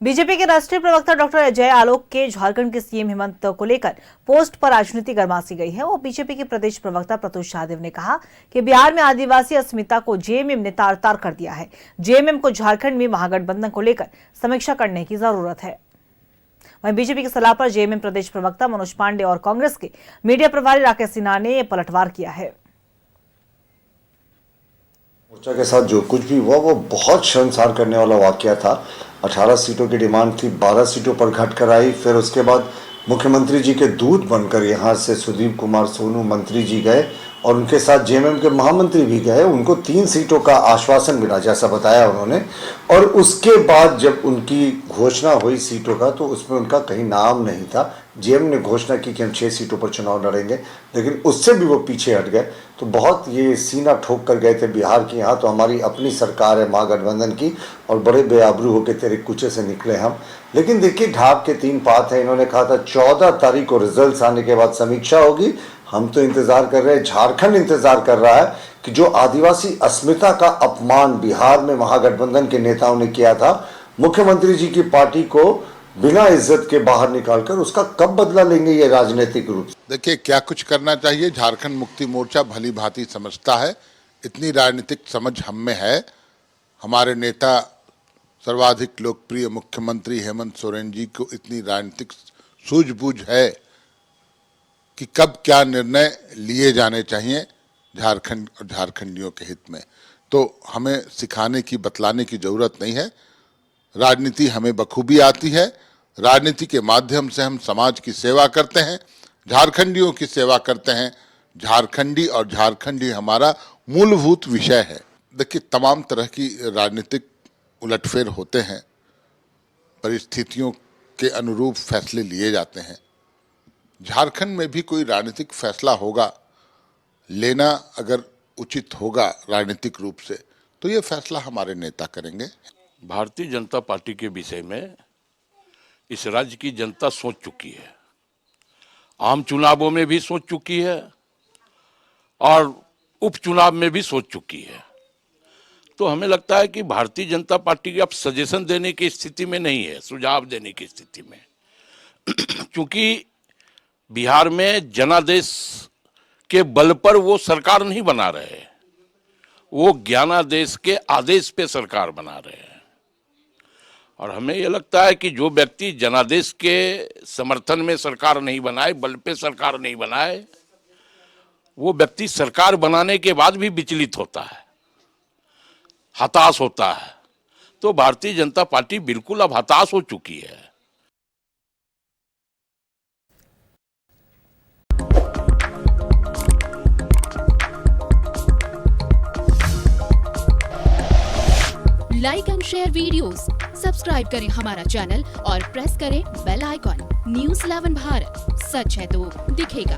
BJP के राष्ट्रीय प्रवक्ता डॉक्टर अजय आलोक के झारखंड के सीएम हेमंत को लेकर पोस्ट पर राजनीति गरमासी गई है। और बीजेपी के प्रदेश प्रवक्ता प्रत्युष शाहदेव ने कहा कि बिहार में आदिवासी अस्मिता को जेएमएम ने तार तार कर दिया है। जेएमएम को झारखंड में महागठबंधन को लेकर समीक्षा करने की जरूरत है। वहीं बीजेपी की सलाह पर जेएमएम प्रदेश प्रवक्ता मनोज पांडे और कांग्रेस के मीडिया प्रभारी राकेश सिन्हा ने पलटवार किया है। मोर्चा के साथ जो कुछ भी हुआ वो बहुत शर्मसार करने वाला वाकया था। 18 सीटों की डिमांड थी, 12 सीटों पर घट कर आई। फिर उसके बाद मुख्यमंत्री जी के दूत बनकर यहाँ से सुदीप कुमार सोनू मंत्री जी गए और उनके साथ जेएमएम के महामंत्री भी गए। उनको 3 सीटों का आश्वासन मिला जैसा बताया उन्होंने। और उसके बाद जब उनकी घोषणा हुई सीटों का तो उसमें उनका कहीं नाम नहीं था। जेएमएम ने घोषणा की कि हम 6 सीटों पर चुनाव लड़ेंगे, लेकिन उससे भी वो पीछे हट गए। तो बहुत ये सीना ठोक कर गए थे बिहार की, यहाँ तो हमारी अपनी सरकार है महागठबंधन की और बड़े बेआबरू होकर तेरे कुचे से निकले हम। लेकिन देखिए ढाक के 3 पात हैं। इन्होंने कहा था 14 तारीख को रिजल्ट्स आने के बाद समीक्षा होगी। हम तो इंतजार कर रहे हैं, झारखंड इंतजार कर रहा है कि जो आदिवासी अस्मिता का अपमान बिहार में महागठबंधन के नेताओं ने किया था, मुख्यमंत्री जी की पार्टी को बिना इज्जत के बाहर निकालकर उसका कब बदला लेंगे ये राजनीतिक रूप से। देखिए क्या कुछ करना चाहिए, झारखंड मुक्ति मोर्चा भली भांति समझता है। इतनी राजनीतिक समझ हम में है। हमारे नेता सर्वाधिक लोकप्रिय मुख्यमंत्री हेमंत सोरेन जी को इतनी राजनीतिक सूझबूझ है कि कब क्या निर्णय लिए जाने चाहिए झारखंड और झारखंडियों के हित में। तो हमें सिखाने की बतलाने की जरूरत नहीं है। राजनीति हमें बखूबी आती है। राजनीति के माध्यम से हम समाज की सेवा करते हैं, झारखंडियों की सेवा करते हैं। झारखंडी और झारखंडी हमारा मूलभूत विषय है। देखिए तमाम तरह की राजनीतिक उलटफेर होते हैं, परिस्थितियों के अनुरूप फैसले लिए जाते हैं। झारखंड में भी कोई राजनीतिक फैसला होगा, लेना अगर उचित होगा राजनीतिक रूप से तो ये फैसला हमारे नेता करेंगे। भारतीय जनता पार्टी के विषय में इस राज्य की जनता सोच चुकी है। आम चुनावों में भी सोच चुकी है और उपचुनाव में भी सोच चुकी है। तो हमें लगता है कि भारतीय जनता पार्टी अब सजेशन देने की स्थिति में नहीं है, सुझाव देने की स्थिति में। क्योंकि बिहार में जनादेश के बल पर वो सरकार नहीं बना रहे, वो ज्ञानादेश के आदेश पे सरकार बना रहे हैं। और हमें ये लगता है कि जो व्यक्ति जनादेश के समर्थन में सरकार नहीं बनाए, बल पे सरकार नहीं बनाए, वो व्यक्ति सरकार बनाने के बाद भी विचलित होता है, हताश होता है। तो भारतीय जनता पार्टी बिल्कुल अब हताश हो चुकी है। Like and share videos, subscribe करें हमारा चैनल और प्रेस करें बेल आइकॉन। न्यूज़ 11 भारत, सच है तो दिखेगा।